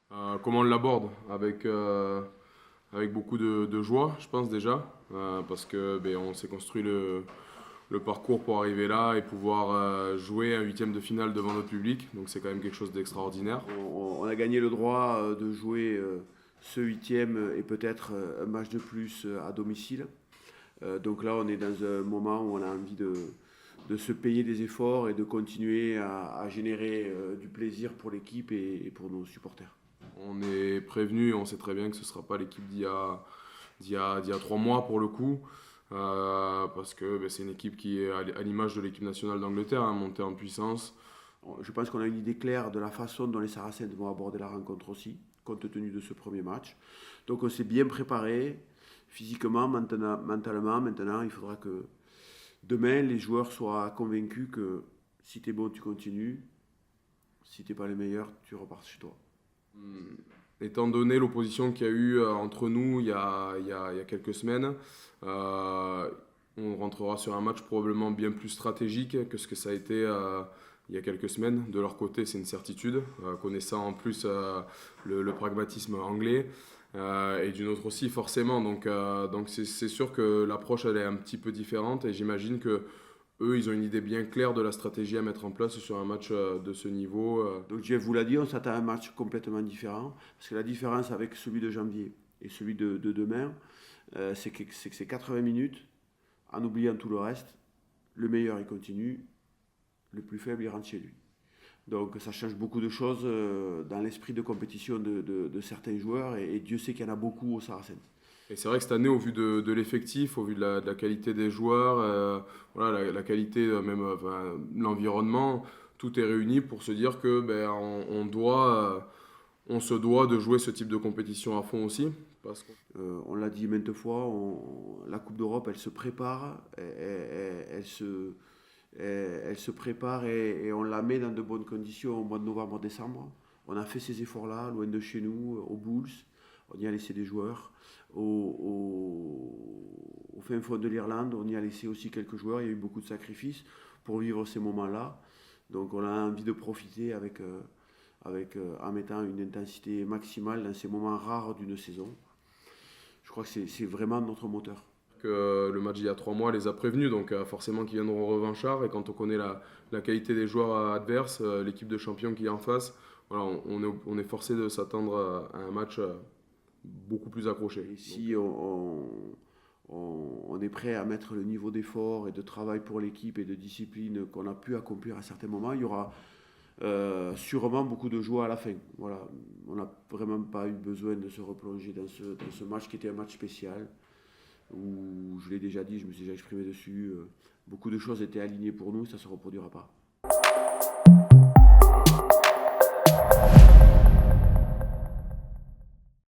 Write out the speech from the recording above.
Comment on l'aborde? Avec beaucoup de joie, je pense déjà, parce que on s'est construit le parcours pour arriver là et pouvoir jouer un huitième de finale devant notre public. Donc c'est quand même quelque chose d'extraordinaire. On a gagné le droit de jouer ce huitième et peut-être un match de plus à domicile. Donc là, on est dans un moment où on a envie de se payer des efforts et de continuer à générer du plaisir pour l'équipe et pour nos supporters. On est prévenu et on sait très bien que ce ne sera pas l'équipe d'il y a 3 mois pour le coup. Parce que c'est une équipe qui est à l'image de l'équipe nationale d'Angleterre, hein, montée en puissance. Je pense qu'on a une idée claire de la façon dont les Saracens vont aborder la rencontre aussi, compte tenu de ce premier match. Donc on s'est bien préparé, physiquement, mentalement. Maintenant, il faudra que demain, les joueurs soient convaincus que si tu es bon, tu continues. Si tu n'es pas le meilleur, tu repars chez toi. Étant donné l'opposition qu'il y a eu entre nous il y a quelques semaines, euh, on rentrera sur un match probablement bien plus stratégique que ce que ça a été il y a quelques semaines. De leur côté, c'est une certitude, connaissant en plus le pragmatisme anglais. Et d'une autre aussi, forcément. Donc c'est sûr que l'approche, elle est un petit peu différente. Et j'imagine que eux, ils ont une idée bien claire de la stratégie à mettre en place sur un match de ce niveau. Donc Jeff vous l'a dit, on s'attend à un match complètement différent. Parce que la différence avec celui de janvier et celui de demain, c'est que c'est 80 minutes, en oubliant tout le reste. Le meilleur, il continue. Le plus faible, il rentre chez lui. Donc ça change beaucoup de choses dans l'esprit de compétition de certains joueurs. Et Dieu sait qu'il y en a beaucoup au Saracens. Et c'est vrai que cette année, au vu de l'effectif, au vu de la qualité des joueurs, voilà, la qualité, même enfin, l'environnement, tout est réuni pour se dire que on se doit de jouer ce type de compétition à fond aussi. On l'a dit maintes fois, la Coupe d'Europe, elle se prépare, elle se prépare et on la met dans de bonnes conditions au mois de novembre-décembre. On a fait ces efforts-là, loin de chez nous, aux Bulls. On y a laissé des joueurs. Au fin fond de l'Irlande, on y a laissé aussi quelques joueurs. Il y a eu beaucoup de sacrifices pour vivre ces moments-là. Donc on a envie de profiter en mettant une intensité maximale dans ces moments rares d'une saison. Je crois que c'est vraiment notre moteur. Que le match d'il y a 3 mois les a prévenus, donc forcément qu'ils viendront revanchards. Et quand on connaît la qualité des joueurs adverses, l'équipe de champions qui est en face, voilà, on est forcé de s'attendre à un match beaucoup plus accroché. Et si on est prêt à mettre le niveau d'effort et de travail pour l'équipe et de discipline qu'on a pu accomplir à certains moments, il y aura sûrement beaucoup de joie à la fin. Voilà. On n'a vraiment pas eu besoin de se replonger dans ce match qui était un match spécial, où je l'ai déjà dit, je me suis déjà exprimé dessus, beaucoup de choses étaient alignées pour nous, ça ne se reproduira pas.